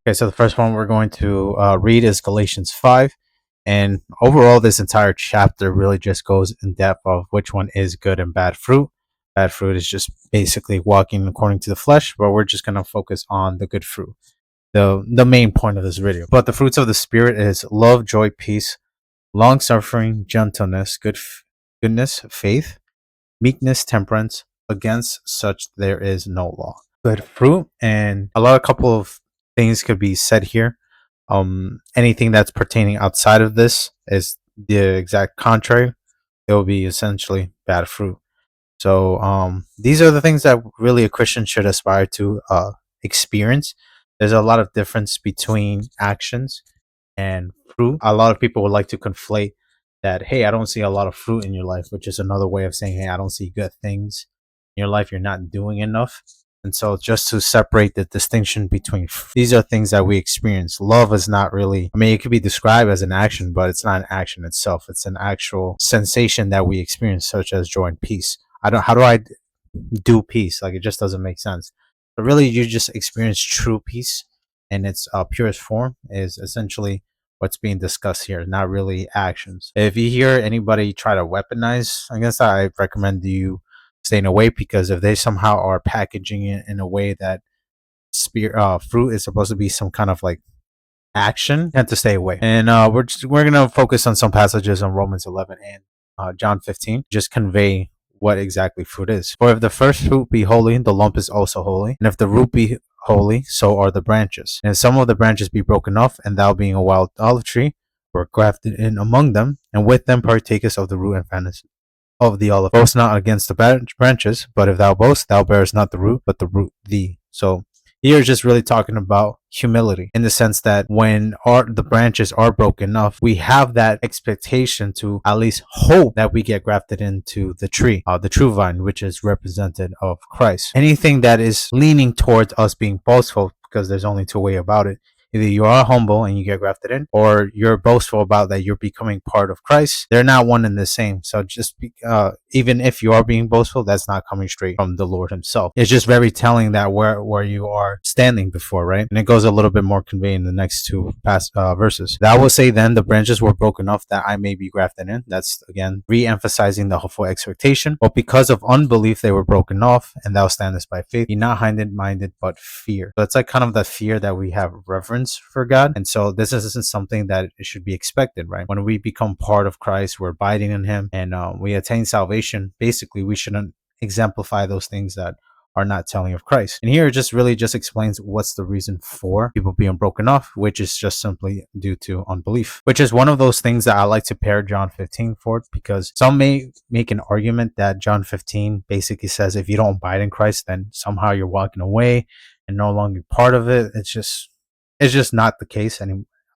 Okay, so the first one we're going to read is Galatians 5. And overall, this entire chapter really just goes in depth of which one is good and bad fruit. Bad fruit is just basically walking according to the flesh, but we're just going to focus on the good fruit, the main point of this video. But the fruits of the Spirit is love, joy, peace, long suffering, gentleness, goodness, faith, meekness, temperance. Against such there is no law. Good fruit, and a couple of things could be said here. Anything that's pertaining outside of this is the exact contrary. It will be essentially bad fruit. So these are the things that really a Christian should aspire to experience. There's a lot of difference between actions and fruit. A lot of people would like to conflate that, hey, I don't see a lot of fruit in your life, which is another way of saying, hey, I don't see good things in your life. You're not doing enough. And so just to separate the distinction between these are things that we experience. Love is not really, I mean, it could be described as an action, but it's not an action itself. It's an actual sensation that we experience, such as joy and peace. How do I do peace? Like, it just doesn't make sense. But really, you just experience true peace in its purest form is essentially what's being discussed here, not really actions. If you hear anybody try to weaponize against that, I recommend you staying away, because if they somehow are packaging it in a way that fruit is supposed to be some kind of like action, tend to stay away. And we're gonna focus on some passages on Romans 11 and John 15, just convey what exactly fruit is. For if the first fruit be holy, the lump is also holy, and if the root be holy, so are the branches. And if some of the branches be broken off, and thou being a wild olive tree, were grafted in among them, and with them partakest of the root and fatness of the olive. Boast not against the branches, but if thou boast, thou bearest not the root, but the root thee. So here is just really talking about humility, in the sense that when the branches are broken off, we have that expectation to at least hope that we get grafted into the tree, the true vine, which is represented of Christ. Anything that is leaning towards us being boastful, because there's only two ways about it. Either you are humble and you get grafted in, or you're boastful about that you're becoming part of Christ. They're not one and the same. So even if you are being boastful, that's not coming straight from the Lord himself. It's just very telling that where you are standing before, right? And it goes a little bit more conveying in the next two verses. That will say then the branches were broken off that I may be grafted in. That's again re-emphasizing the hopeful expectation. But because of unbelief they were broken off, and thou standest by faith. Be not minded, but fear. So it's like kind of the fear that we have reverence for God. And so this isn't something that it should be expected, right? When we become part of Christ, we're abiding in him, and we attain salvation. Basically, we shouldn't exemplify those things that are not telling of Christ. And here it just really just explains what's the reason for people being broken off, which is just simply due to unbelief, which is one of those things that I like to pair John 15 for, because some may make an argument that John 15 basically says if you don't abide in Christ, then somehow you're walking away and no longer part of it. It's just not the case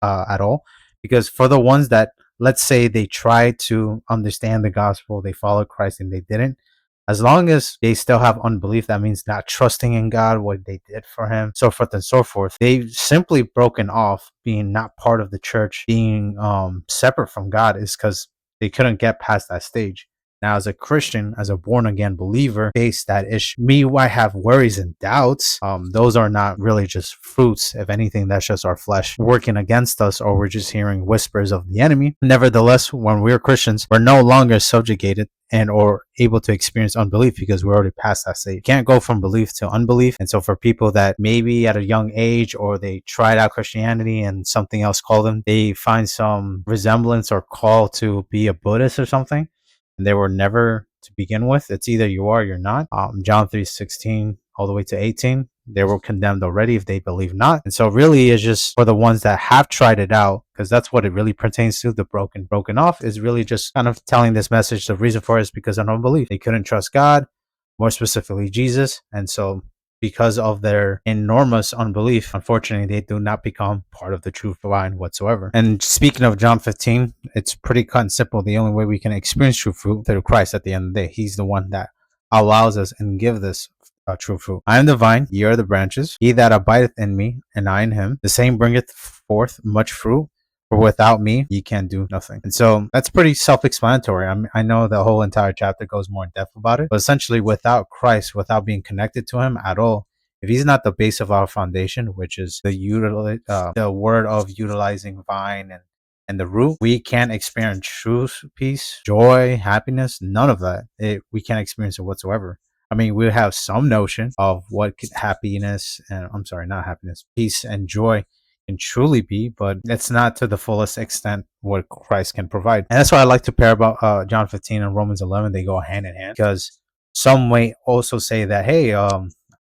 at all, because for the ones that, let's say, they try to understand the gospel, they followed Christ and they didn't, as long as they still have unbelief, that means not trusting in God, what they did for him, so forth and so forth. They've simply broken off, being not part of the church, being separate from God, is because they couldn't get past that stage. Now, as a Christian, as a born again believer, face that issue. Me, why have worries and doubts? Those are not really just fruits. If anything, that's just our flesh working against us, or we're just hearing whispers of the enemy. Nevertheless, when we're Christians, we're no longer subjugated and or able to experience unbelief, because we're already past that stage. You can't go from belief to unbelief. And so for people that maybe at a young age, or they tried out Christianity and something else called them, they find some resemblance or call to be a Buddhist or something, and they were never to begin with. It's either you are or you're not. John 3:16 all the way to 18, they were condemned already if they believe not. And so really it's just for the ones that have tried it out, because that's what it really pertains to. The broken off is really just kind of telling this message. The reason for it is because of unbelief. They couldn't trust God, more specifically Jesus. And so because of their enormous unbelief, unfortunately, they do not become part of the true vine whatsoever. And speaking of John 15, it's pretty cut and simple. The only way we can experience true fruit through Christ at the end of the day. He's the one that allows us and gives this true fruit. I am the vine, ye are the branches. He that abideth in me, and I in him, the same bringeth forth much fruit. For without me, ye can do nothing. And so that's pretty self-explanatory. I know the whole entire chapter goes more in depth about it, but essentially without Christ, without being connected to him at all, if he's not the base of our foundation, which is the word of utilizing vine and the root, we can't experience truth, peace, joy, happiness, none of that. We can't experience it whatsoever. I mean, we have some notion of what happiness and I'm sorry, not happiness, peace and joy can truly be, but it's not to the fullest extent what Christ can provide. And that's why I like to pair about John 15 and Romans 11. They go hand in hand because some may also say that, hey,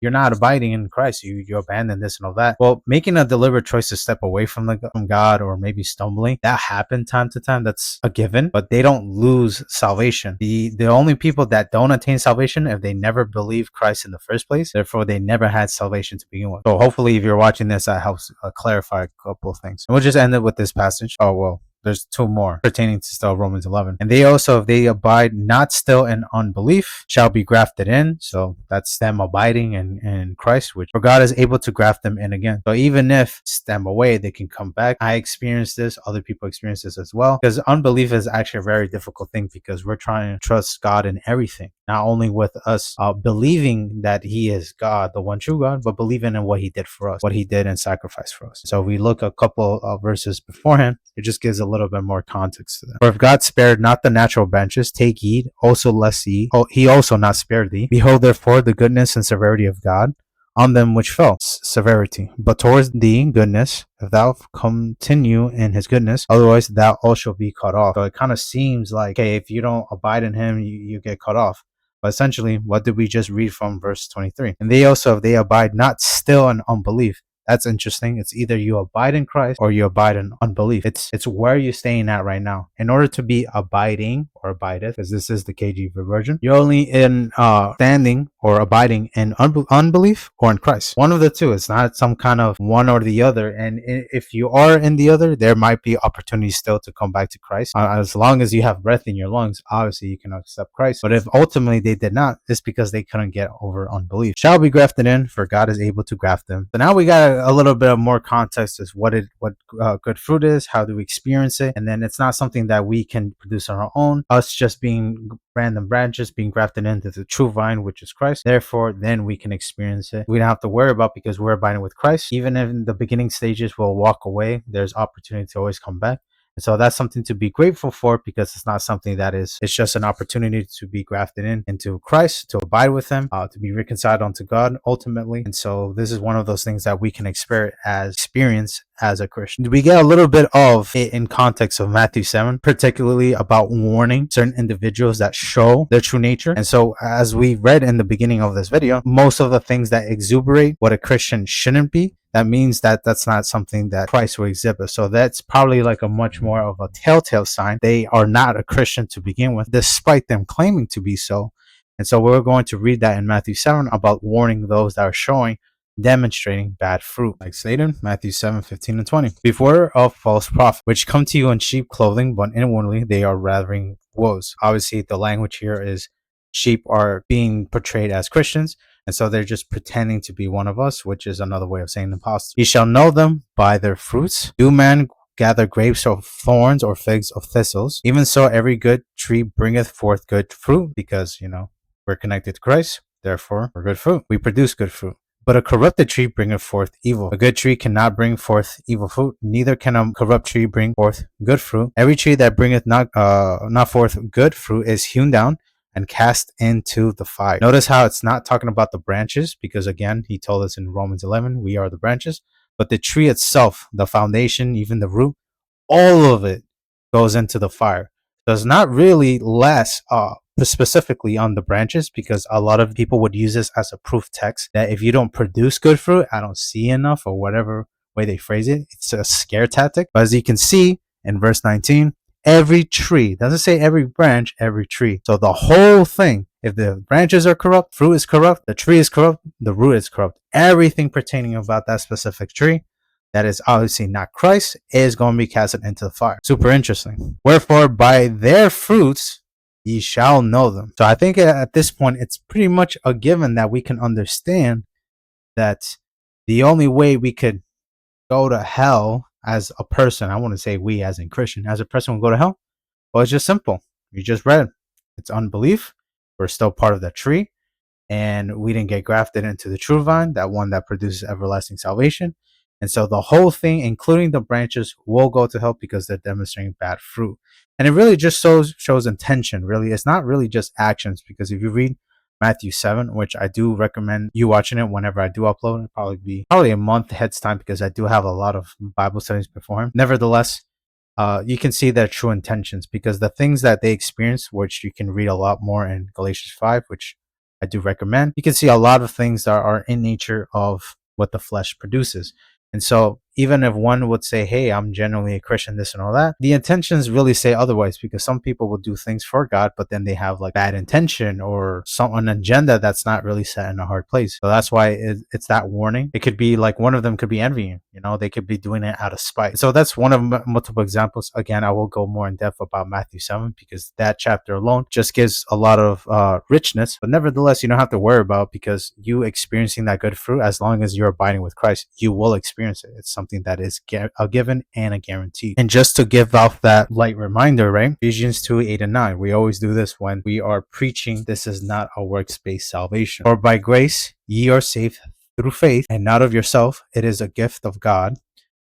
you're not abiding in Christ. You abandon this and all that. Well, making a deliberate choice to step away from God or maybe stumbling, that happened time to time. That's a given, but they don't lose salvation. The only people that don't attain salvation if they never believe Christ in the first place, therefore they never had salvation to begin with. So hopefully if you're watching this, that helps clarify a couple of things. And we'll just end it with this passage. Oh, well, there's two more pertaining to still Romans 11. And they also, if they abide not still in unbelief, shall be grafted in. So that's them abiding in Christ, which for God is able to graft them in again. So even if stem away, they can come back. I experienced this. Other people experience this as well. Because unbelief is actually a very difficult thing because we're trying to trust God in everything. Not only with us believing that he is God, the one true God, but believing in what he did for us, what he did and sacrificed for us. So we look a couple of verses beforehand, it just gives a little bit more context to that. For if God spared not the natural branches, take heed also lest he also not spared thee. Behold therefore the goodness and severity of God on them which fell, severity. But towards thee goodness, if thou continue in his goodness, otherwise thou also be cut off. So it kind of seems like, okay, if you don't abide in him, you get cut off. But essentially, what did we just read from verse 23? And they also, if they abide not still in unbelief. That's interesting. It's either you abide in Christ or you abide in unbelief. It's where you're staying at right now. In order to be abiding or abideth, because this is the KJV version, you're only in standing or abiding in unbelief or in Christ. One of the two. It's not some kind of one or the other. And if you are in the other, there might be opportunities still to come back to Christ. As long as you have breath in your lungs, obviously you can accept Christ. But if ultimately they did not, it's because they couldn't get over unbelief. Shall be grafted in, for God is able to graft them. So now we got a little bit of more context as what good fruit is, how do we experience it, and then it's not something that we can produce on our own. Us just being random branches being grafted into the true vine, which is Christ. Therefore, then we can experience it. We don't have to worry about because we're abiding with Christ. Even if in the beginning stages we'll walk away, there's opportunity to always come back. And so that's something to be grateful for because it's not something that it's just an opportunity to be grafted into Christ, to abide with him, to be reconciled unto God ultimately. And so this is one of those things that we can experience as a Christian. We get a little bit of it in context of Matthew 7, particularly about warning certain individuals that show their true nature. And so as we read in the beginning of this video, most of the things that exuberate what a Christian shouldn't be, that means that that's not something that Christ will exhibit. So that's probably like a much more of a telltale sign they are not a Christian to begin with, despite them claiming to be so. And so we're going to read that in Matthew 7 about warning those that are demonstrating bad fruit. Like Satan, Matthew 7:15 and 20. Beware of false prophets, which come to you in sheep clothing, but inwardly they are ravening wolves. Obviously, the language here is sheep are being portrayed as Christians. And so they're just pretending to be one of us, which is another way of saying imposter. You shall know them by their fruits. Do men gather grapes of thorns or figs of thistles? Even so, every good tree bringeth forth good fruit, because, we're connected to Christ. Therefore, we're good fruit. We produce good fruit. But a corrupted tree bringeth forth evil. A good tree cannot bring forth evil fruit, neither can a corrupt tree bring forth good fruit. Every tree that bringeth not forth good fruit is hewn down and cast into the fire. Notice how it's not talking about the branches, because again, he told us in Romans 11, we are the branches, but the tree itself, the foundation, even the root, all of it goes into the fire. So it's not really less specifically on the branches, because a lot of people would use this as a proof text that if you don't produce good fruit, I don't see enough, or whatever way they phrase it. It's a scare tactic. But as you can see in verse 19, every tree, doesn't say every branch, every tree. So the whole thing, if the branches are corrupt, fruit is corrupt, the tree is corrupt, the root is corrupt. Everything pertaining about that specific tree that is obviously not Christ is going to be casted into the fire. Super interesting. Wherefore, by their fruits ye shall know them. So I think at this point, it's pretty much a given that we can understand that the only way we could go to hell as a person, I want to say we as in Christian, as a person will go to hell. Well, it's just simple. You just read. It's unbelief. We're still part of the tree. and we didn't get grafted into the true vine, that one that produces everlasting salvation. And so the whole thing, including the branches, will go to hell because they're demonstrating bad fruit. And it really just shows intention. Really, it's not really just actions, because if you read Matthew 7, which I do recommend you watching it whenever I do upload, it'll probably a month ahead time, because I do have a lot of Bible studies beforehand. Nevertheless, you can see their true intentions, because the things that they experience, which you can read a lot more in Galatians 5, which I do recommend, you can see a lot of things that are in nature of what the flesh produces. And so even if one would say, hey, I'm genuinely a Christian, this and all that, the intentions really say otherwise, because some people will do things for God, but then they have like bad intention or an agenda that's not really set in a hard place. So that's why it's that warning. It could be like one of them could be envying, they could be doing it out of spite. So that's one of multiple examples. Again, I will go more in depth about Matthew 7, because that chapter alone just gives a lot of richness. But nevertheless, you don't have to worry about, because you experiencing that good fruit, as long as you're abiding with Christ, you will experience it. It's something that is a given and a guarantee. And just to give out that light reminder, right? Ephesians 2:8-9. We always do this when we are preaching, this is not a works-based salvation. For by grace ye are saved through faith, and not of yourself. It is a gift of God,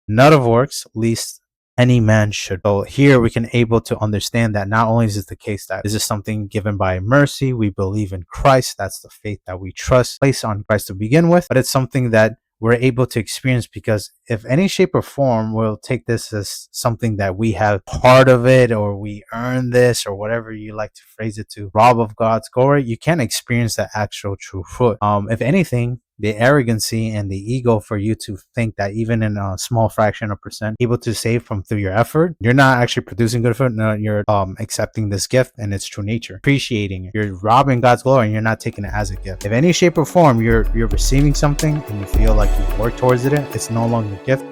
not of works, lest any man should. So here we can able to understand that not only is it the case that this is something given by mercy, we believe in Christ, that's the faith that we place on Christ to begin with, but it's something that we're able to experience, because if any shape or form will take this as something that we have part of it, or we earn this, or whatever you like to phrase it, to rob of God's glory, you can't experience the actual true fruit. If anything, the arrogancy and the ego for you to think that even in a small fraction of percent able to save from through your effort, you're not actually producing good fruit. No, you're accepting this gift and its true nature, appreciating it. You're robbing God's glory, and you're not taking it as a gift. If any shape or form you're receiving something and you feel like you work towards it, it's no longer a gift.